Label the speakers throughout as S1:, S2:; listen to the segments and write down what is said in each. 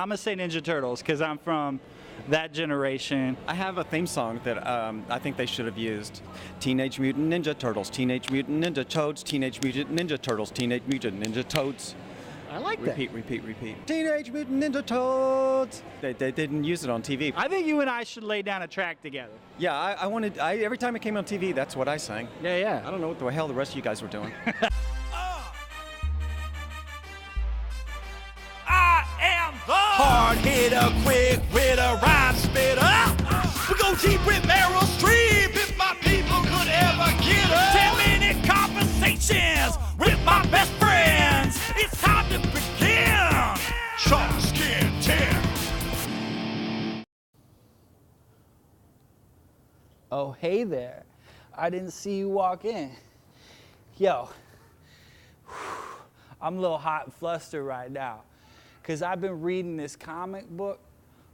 S1: I'm gonna say Ninja Turtles because I'm from that generation.
S2: I have a theme song that I think they should have used. Teenage Mutant Ninja Turtles, Teenage Mutant Ninja Toads, Teenage Mutant Ninja Turtles, Teenage Mutant Ninja Toads.
S1: I like that.
S2: Repeat. Teenage Mutant Ninja Toads. They didn't use it on TV.
S1: I think you and I should lay down a track together.
S2: Yeah, I every time it came on TV, that's what I sang.
S1: Yeah.
S2: I don't know what the hell the rest of you guys were doing.
S3: I am the hard hitter, quick witter, rhyme spitter. We go deep with Meryl Streep if my people could ever get her. 10-minute conversations with my best friends. It's time to begin. Chalkskin 10.
S1: Oh, hey there. I didn't see you walk in. Yo, I'm a little hot and flustered right now because I've been reading this comic book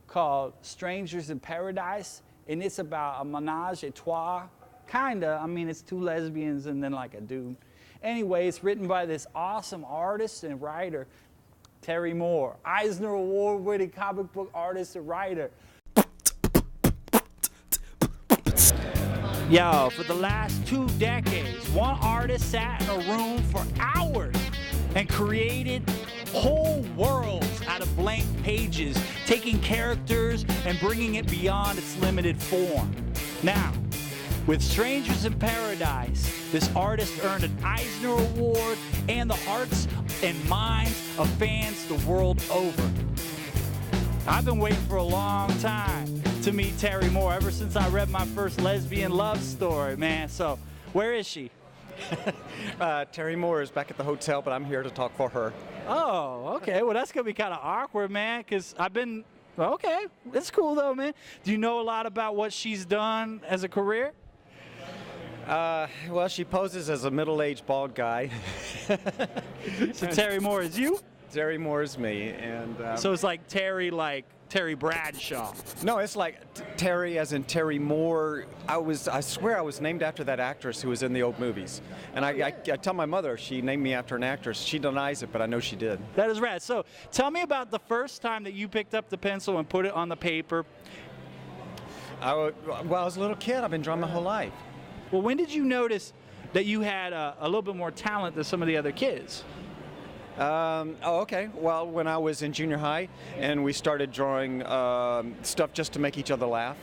S1: called Strangers in Paradise, and it's about a menage a trois, kinda. I mean, it's two lesbians and then like a dude. Anyway, it's written by this awesome artist and writer, Terry Moore, Eisner-Award winning comic book artist and writer. Yo, for the last 2 decades, one artist sat in a room for hours and created whole worlds out of blank pages, taking characters and bringing it beyond its limited form. Now, with Strangers in Paradise, this artist earned an Eisner Award and the hearts and minds of fans the world over. I've been waiting for a long time to meet Terry Moore ever since I read my first lesbian love story, man. So, where is she?
S2: Terry Moore is back at the hotel, but I'm here to talk for her.
S1: Oh, okay. Well, that's going to be kind of awkward, man, because okay, it's cool though, man. Do you know a lot about what she's done as a career?
S2: Well, she poses as a middle-aged bald guy.
S1: So Terry Moore is you?
S2: Terry Moore is me, and
S1: So it's like Terry Bradshaw.
S2: no, it's like Terry as in Terry Moore. I swear I was named after that actress who was in the old movies, and I tell my mother she named me after an actress. She denies it, but I know she did.
S1: That is rad. So tell me about the first time that you picked up the pencil and put it on the paper.
S2: I was a little kid. I've been drawing my whole life.
S1: Well, when did you notice that you had a little bit more talent than some of the other kids?
S2: Okay. Well, when I was in junior high, and we started drawing stuff just to make each other laugh,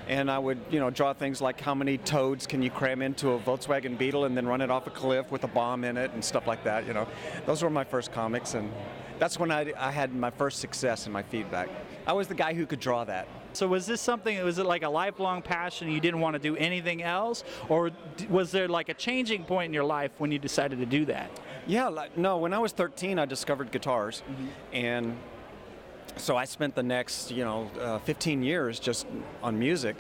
S2: and I would, draw things like how many toads can you cram into a Volkswagen Beetle and then run it off a cliff with a bomb in it and stuff like that. Those were my first comics, and that's when I had my first success in my feedback. I was the guy who could draw that.
S1: So was it like a lifelong passion and you didn't want to do anything else? Or was there like a changing point in your life when you decided to do that?
S2: Yeah, no, when I was 13, I discovered guitars. And so I spent the next, 15 years just on music.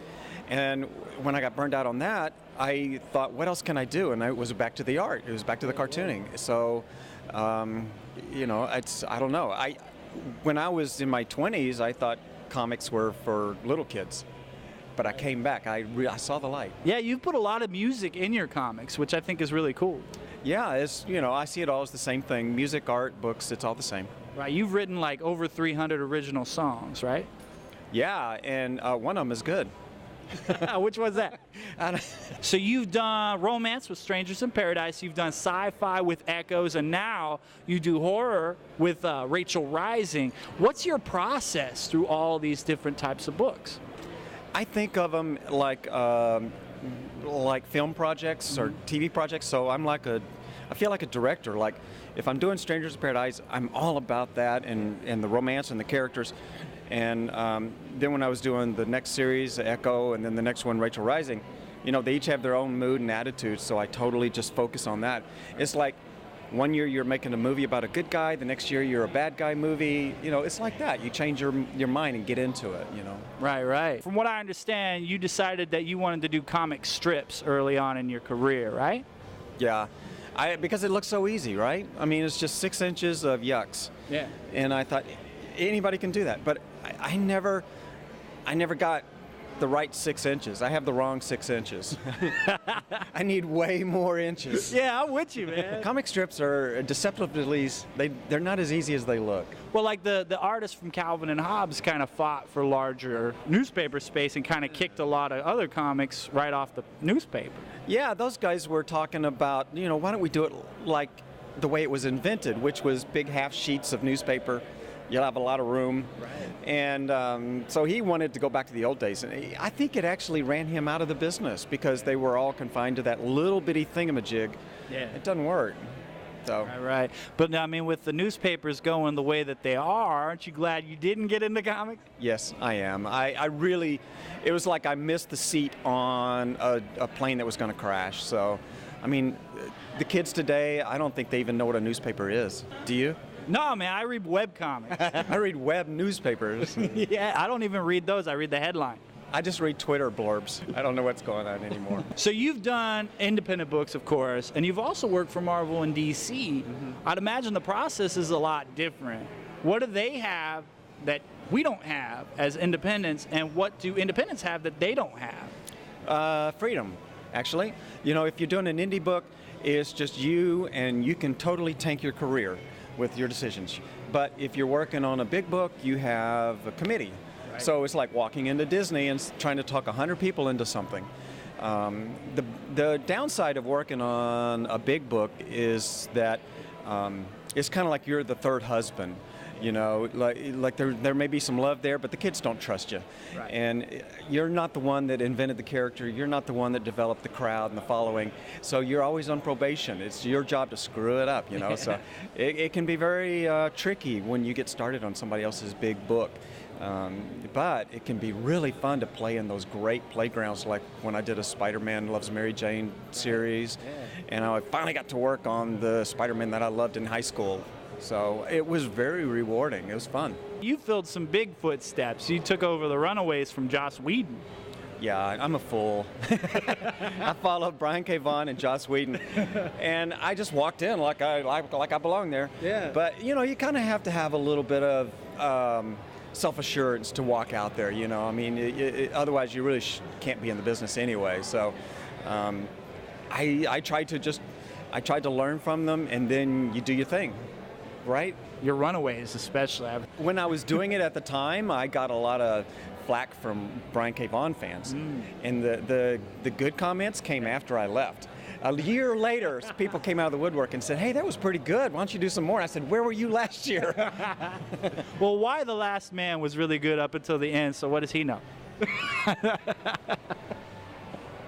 S2: And when I got burned out on that, I thought, what else can I do? And it was back to the art. It was back to the cartooning. So, I don't know. When I was in my 20s, I thought comics were for little kids, but I came back. I saw the light.
S1: Yeah, you've put a lot of music in your comics, which I think is really cool.
S2: Yeah, I see it all as the same thing. Music, art, books, it's all the same.
S1: Right, you've written like over 300 original songs, right?
S2: Yeah, and one of them is good.
S1: Which was that? So you've done romance with Strangers in Paradise, you've done sci-fi with Echoes, and now you do horror with Rachel Rising. What's your process through all these different types of books?
S2: I think of them like film projects or TV projects. So I feel like a director. Like if I'm doing Strangers in Paradise, I'm all about that and the romance and the characters. And then when I was doing the next series, Echo, and then the next one, Rachel Rising, they each have their own mood and attitude, so I totally just focus on that. It's like one year you're making a movie about a good guy, the next year you're a bad guy movie. It's like that. You change your mind and get into it,
S1: Right. From what I understand, you decided that you wanted to do comic strips early on in your career, right?
S2: Yeah. Because it looks so easy, right? I mean, it's just 6 inches of yucks.
S1: Yeah.
S2: And I thought, anybody can do that. But I never got the right 6 inches. I have the wrong 6 inches. I need way more inches.
S1: Yeah, I'm with you, man.
S2: Comic strips are deceptively, they're not as easy as they look.
S1: Well, like the artists from Calvin and Hobbes kind of fought for larger newspaper space and kind of kicked a lot of other comics right off the newspaper.
S2: Yeah, those guys were talking about, why don't we do it like the way it was invented, which was big half sheets of newspaper. You'll have a lot of room.
S1: Right.
S2: And so he wanted to go back to the old days. And I think it actually ran him out of the business because they were all confined to that little bitty thingamajig. Yeah. It doesn't work. So.
S1: Right. But I mean, with the newspapers going the way that they are, aren't you glad you didn't get into comic?
S2: Yes, I am. I really, it was like I missed the seat on a plane that was going to crash. So, I mean, the kids today, I don't think they even know what a newspaper is. Do you?
S1: No, man, I read web comics.
S2: I read web newspapers.
S1: Yeah, I don't even read those. I read the headline.
S2: I just read Twitter blurbs. I don't know what's going on anymore.
S1: So you've done independent books, of course, and you've also worked for Marvel and DC. Mm-hmm. I'd imagine the process is a lot different. What do they have that we don't have as independents, and what do independents have that they don't have?
S2: Freedom, actually. If you're doing an indie book, it's just you, and you can totally tank your career with your decisions. But if you're working on a big book, you have a committee. Right. So it's like walking into Disney and trying to talk 100 people into something. The downside of working on a big book is that it's kind of like you're the third husband. Like there may be some love there, but the kids don't trust you. Right. And you're not the one that invented the character. You're not the one that developed the crowd and the following. So you're always on probation. It's your job to screw it up, So it can be very tricky when you get started on somebody else's big book. But it can be really fun to play in those great playgrounds, like when I did a Spider-Man Loves Mary Jane series. And I finally got to work on the Spider-Man that I loved in high school. So it was very rewarding. It was fun.
S1: You filled some big footsteps. You took over the Runaways from Joss Whedon.
S2: Yeah, I'm a fool. I followed Brian K. Vaughan and Joss Whedon, and I just walked in like I belong there. Yeah. But you kind of have to have a little bit of self-assurance to walk out there. I mean, otherwise you really can't be in the business anyway. So I tried to learn from them, and then you do your thing. Right?
S1: Your Runaways, especially.
S2: When I was doing it at the time, I got a lot of flack from Brian K. Vaughan fans. And the good comments came after I left. A year later, people came out of the woodwork and said, "Hey, that was pretty good. Why don't you do some more?" I said, "Where were you last year?"
S1: Well, Why the Last Man was really good up until the end, so what does he know?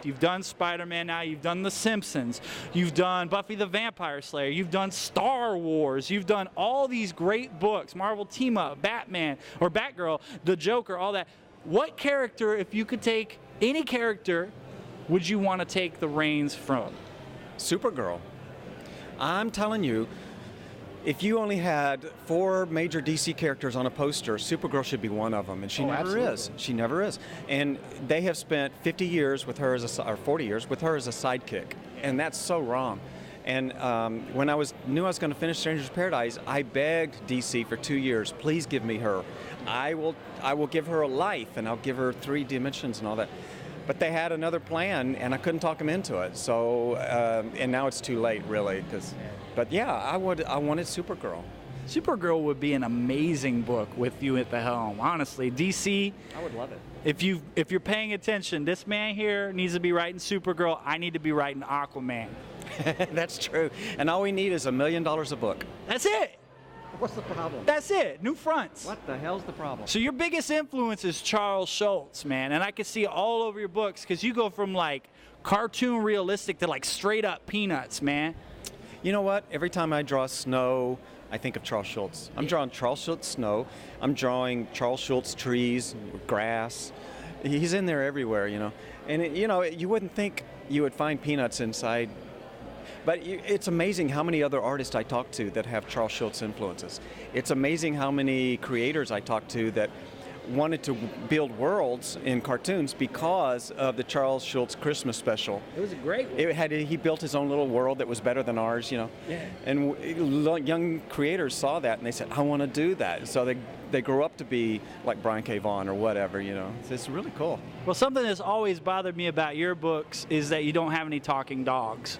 S1: You've done Spider-Man now, you've done The Simpsons, you've done Buffy the Vampire Slayer, you've done Star Wars, you've done all these great books, Marvel Team Up, Batman, or Batgirl, The Joker, all that. What character, if you could take any character, would you want to take the reins from?
S2: Supergirl. I'm telling you, if you only had 4 major DC characters on a poster, Supergirl should be one of them, and she never is. She never is. And they have spent 50 years with her or 40 years with her as a sidekick, and that's so wrong. And when I knew I was going to finish Stranger's Paradise, I begged DC for 2 years, please give me her. I will give her a life, and I'll give her 3 dimensions and all that. But they had another plan, and I couldn't talk them into it. So, and now it's too late, really. But yeah, I wanted Supergirl.
S1: Supergirl would be an amazing book with you at the helm. Honestly, DC.
S2: I would love it.
S1: If you're paying attention, this man here needs to be writing Supergirl. I need to be writing Aquaman.
S2: That's true. And all we need is $1 million a book.
S1: That's it.
S2: What's the problem?
S1: That's it. New fronts.
S2: What the hell's the problem?
S1: So your biggest influence is Charles Schultz, man. And I can see it all over your books because you go from like cartoon realistic to like straight up Peanuts, man.
S2: You know what? Every time I draw snow, I think of Charles Schultz. I'm drawing Charles Schultz snow. I'm drawing Charles Schultz trees, grass. He's in there everywhere, And, you wouldn't think you would find Peanuts inside. But it's amazing how many other artists I talk to that have Charles Schultz influences. It's amazing how many creators I talk to that wanted to build worlds in cartoons because of the Charles Schulz Christmas special.
S1: It was a great one.
S2: He built his own little world that was better than ours, you know.
S1: Yeah.
S2: And young creators saw that and they said, I want to do that. So they grew up to be like Brian K. Vaughan or whatever, you know. It's really cool.
S1: Well, something that's always bothered me about your books is that you don't have any talking dogs.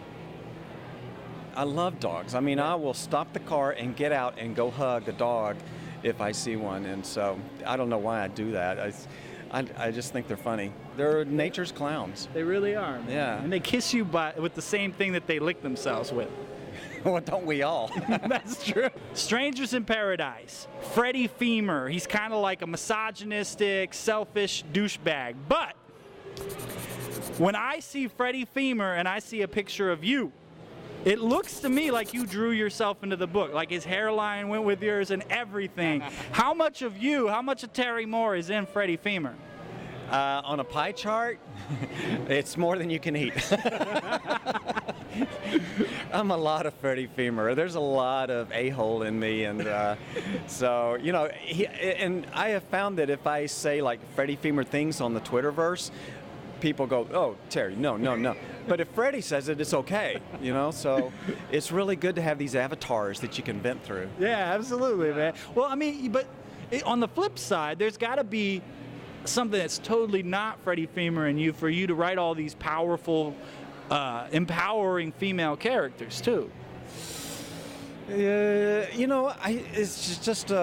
S2: I love dogs. I mean, I will stop the car and get out and go hug a dog if I see one. And so I don't know why I do that. I just think they're funny. They're nature's clowns.
S1: They really are. Man.
S2: Yeah.
S1: And they kiss you with the same thing that they lick themselves with.
S2: Well, don't we all?
S1: That's true. Strangers in Paradise. Freddie Femur. He's kind of like a misogynistic, selfish douchebag. But when I see Freddie Femur and I see a picture of you, it looks to me like you drew yourself into the book. Like his hairline went with yours and everything. How much of Terry Moore is in Freddie Femur?
S2: On a pie chart, it's more than you can eat. I'm a lot of Freddie Femur. There's a lot of a-hole in me, and so, you know, and I have found that if I say like Freddie Femur things on the Twitterverse, people go, oh, Terry, no. But if Freddie says it, it's okay, you know? So it's really good to have these avatars that you can vent through.
S1: Yeah, absolutely, man. Well, I mean, but on the flip side, there's got to be something that's totally not Freddie Femur in you for you to write all these powerful, empowering female characters, too.
S2: You know, it's just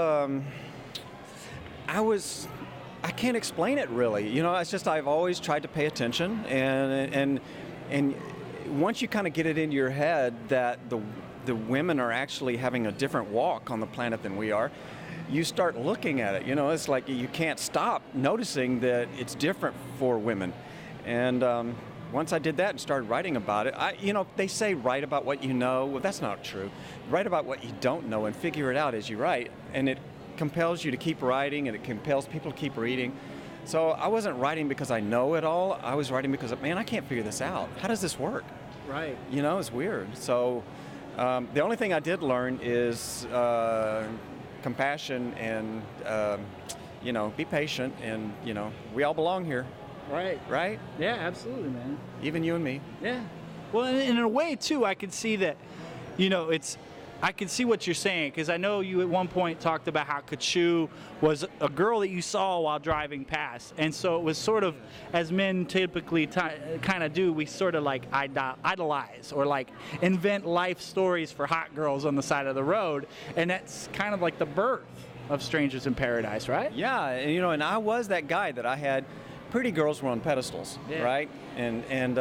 S2: I can't explain it really. You know, it's just I've always tried to pay attention, and once you kind of get it into your head that the women are actually having a different walk on the planet than we are, you start looking at it. You know, it's like you can't stop noticing that it's different for women. And once I did that and started writing about it, you know, they say write about what you know. Well, that's not true. Write about what you don't know and figure it out as you write, and it compels you to keep writing, and it compels people to keep reading. So I wasn't writing because I know it all. I was writing because, man, I can't figure this out. How does this work?
S1: Right.
S2: You know, it's weird. So the only thing I did learn is compassion and, you know, be patient, and, you know, we all belong here.
S1: Right.
S2: Right?
S1: Yeah, absolutely, man.
S2: Even you and me.
S1: Yeah. Well, in a way, too, I could see that, you know, I can see what you're saying, because I know you at one point talked about how Kachu was a girl that you saw while driving past. And so it was sort of, as men typically kind of do, we sort of like idolize or like invent life stories for hot girls on the side of the road. And that's kind of like the birth of Strangers in Paradise, right?
S2: Yeah, and, you know, and I was that guy that I had pretty girls were on pedestals,
S1: yeah.
S2: Right? And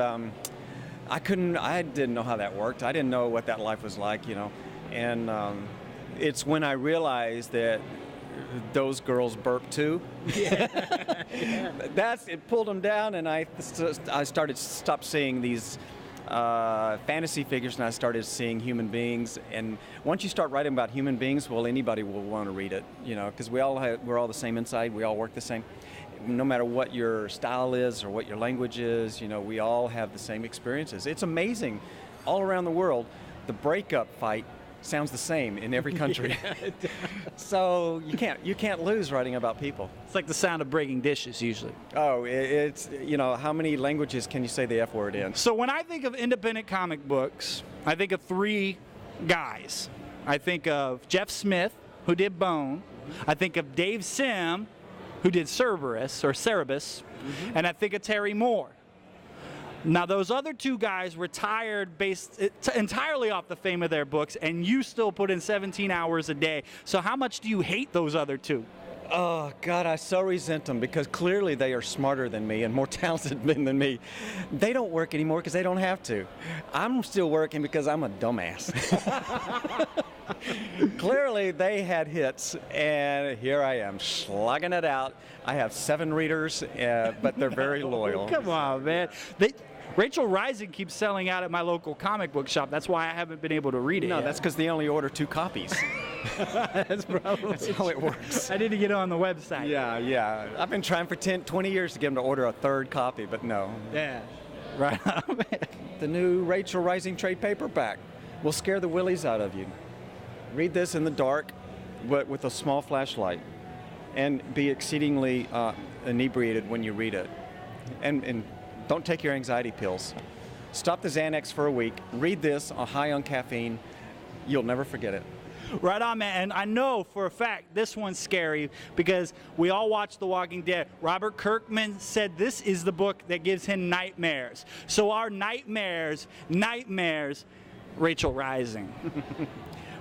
S2: I didn't know how that worked. I didn't know what that life was like, you know. And it's when I realized that those girls burp too.
S1: Yeah.
S2: It pulled them down, and I stopped seeing these fantasy figures, and I started seeing human beings. And once you start writing about human beings, well, anybody will want to read it, you know, because we're all the same inside. We all work the same. No matter what your style is or what your language is, you know, we all have the same experiences. It's amazing. All around the world, the breakup fight sounds the same in every country.
S1: Yeah,
S2: so you can't lose writing about people.
S1: It's like the sound of breaking dishes usually.
S2: Oh, it's, you know, how many languages can you say the F word in?
S1: So when I think of independent comic books, I think of three guys. I think of Jeff Smith, who did Bone. I think of Dave Sim, who did Cerberus, and I think of Terry Moore. Now, those other two guys retired based entirely off the fame of their books, and you still put in 17 hours a day. So how much do you hate those other two?
S2: Oh, God, I so resent them, because clearly they are smarter than me and more talented than me. They don't work anymore because they don't have to. I'm still working because I'm a dumbass. Clearly they had hits, and here I am slugging it out. I have 7 readers, but they're very loyal.
S1: Come on, man. Rachel Rising keeps selling out at my local comic book shop. That's why I haven't been able to read it
S2: No,
S1: yet.
S2: that's because they only order 2 copies.
S1: That's
S2: how it works.
S1: I need to get on the website.
S2: Yeah. I've been trying for 20 years to get them to order a 3rd copy, but no.
S1: Yeah. Right.
S2: The new Rachel Rising trade paperback will scare the willies out of you. Read this in the dark, but with a small flashlight. and be exceedingly inebriated when you read it. And don't take your anxiety pills. Stop the Xanax for a week. Read this high on caffeine. You'll never forget it.
S1: Right on, man. And I know for a fact this one's scary because we all watch The Walking Dead. Robert Kirkman said this is the book that gives him nightmares. So our nightmares, Rachel Rising.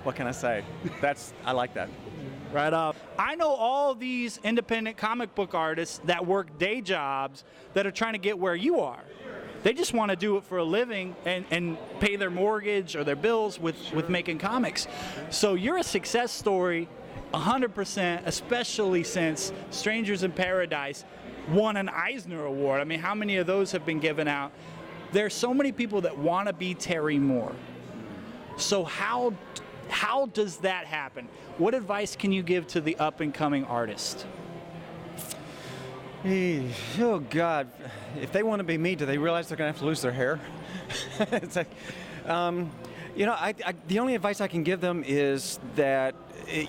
S2: What can I say? I like that.
S1: Right up. I know all these independent comic book artists that work day jobs that are trying to get where you are. They just want to do it for a living and pay their mortgage or their bills with making comics. So you're a success story 100%, especially since Strangers in Paradise won an Eisner-Award. I mean, how many of those have been given out? There's so many people that want to be Terry Moore. So how does that happen? What advice can you give to the up-and-coming artist?
S2: Oh, God. If they want to be me, do they realize they're going to have to lose their hair? It's like, you know, the only advice I can give them is that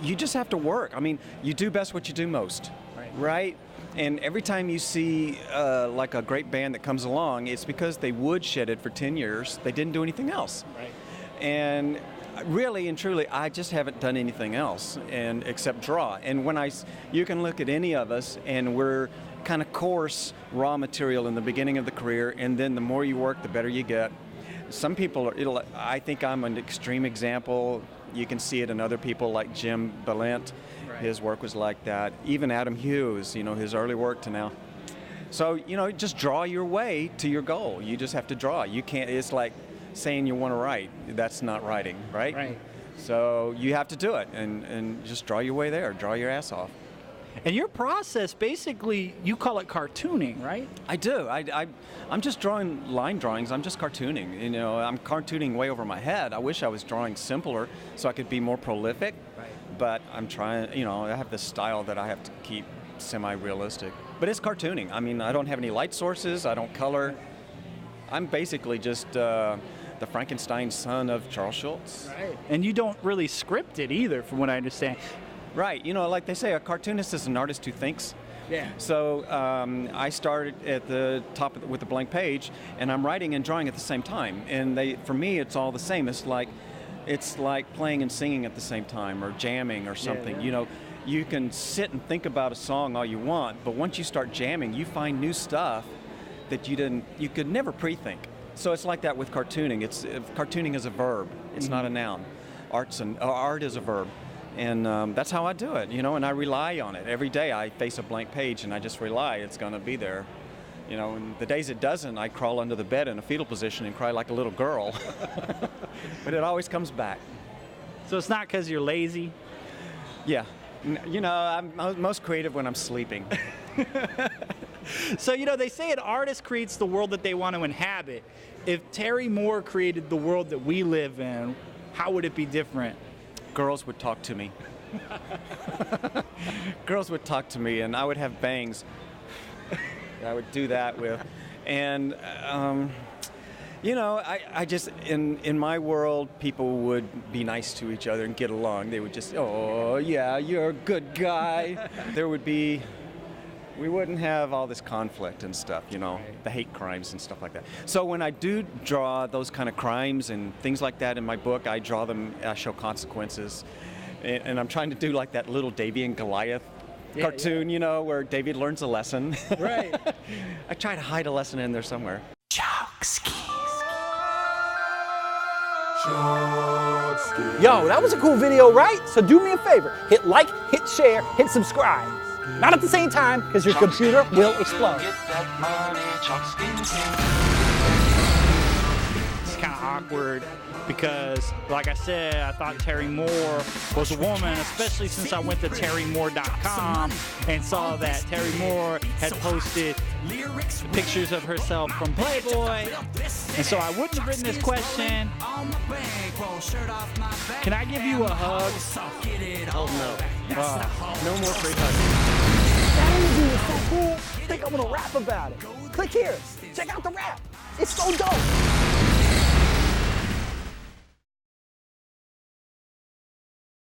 S2: you just have to work. I mean, you do best what you do most, right? And every time you see like a great band that comes along, it's because they woodshedded for 10 years. They didn't do anything else.
S1: Right.
S2: And really and truly, I just haven't done anything else except draw. And you can look at any of us, and we're kind of coarse raw material in the beginning of the career, and then the more you work, the better you get. Some people I think I'm an extreme example. You can see it in other people like Jim Balint. Right. His work was like that. Even Adam Hughes, you know, his early work to now. So, you know, just draw your way to your goal. You just have to draw. You can't, it's like saying you want to write. That's not writing, right?
S1: Right.
S2: So you have to do it and just draw your way there. Draw your ass off.
S1: And your process, basically, you call it cartooning, right?
S2: I do. I'm just drawing line drawings. I'm just cartooning. You know, I'm cartooning way over my head. I wish I was drawing simpler so I could be more prolific.
S1: Right.
S2: But I'm trying, you know, I have this style that I have to keep semi-realistic. But it's cartooning. I mean, I don't have any light sources. I don't color. I'm basically just the Frankenstein son of Charles Schulz.
S1: Right. And you don't really script it either, from what I understand.
S2: Right. You know, like they say, a cartoonist is an artist who thinks.
S1: Yeah.
S2: So I started at the top with a blank page, and I'm writing and drawing at the same time. And for me, it's all the same. It's like playing and singing at the same time, or jamming or something. Yeah. You know, you can sit and think about a song all you want, but once you start jamming, you find new stuff that you could never pre-think. So it's like that with cartooning. Cartooning is a verb. It's not a noun. Art is a verb. And that's how I do it, you know, and I rely on it. Every day I face a blank page and I just rely it's going to be there. You know, and the days it doesn't, I crawl under the bed in a fetal position and cry like a little girl. But it always comes back.
S1: So it's not because you're lazy?
S2: Yeah. You know, I'm most creative when I'm sleeping.
S1: So, you know, they say an artist creates the world that they want to inhabit. If Terry Moore created the world that we live in, how would it be different?
S2: Girls would talk to me. Girls would talk to me, and I would have bangs. I would do that with. And, you know, I just, in my world, people would be nice to each other and get along. They would just, oh, yeah, you're a good guy. We wouldn't have all this conflict and stuff, you know, the hate crimes and stuff like that. So when I do draw those kind of crimes and things like that in my book, I draw them, I show consequences. And I'm trying to do like that little Davy and Goliath cartoon, you know, where David learns a lesson.
S1: Right.
S2: I try to hide a lesson in there somewhere.
S1: Chalkskin.
S4: Yo, that was a cool video, right? So do me a favor, hit like, hit share, hit subscribe. Not at the same time, because your computer will explode.
S1: It's kind of awkward because, like I said, I thought Terry Moore was a woman, especially since I went to terrymore.com and saw that Terry Moore had posted pictures of herself from Playboy. And so I wouldn't have written this question. Can I give you a hug?
S2: Oh, no. No more free hugs.
S4: That interview is so cool. I think I'm gonna rap about it. Click here. Check out the rap. It's so dope.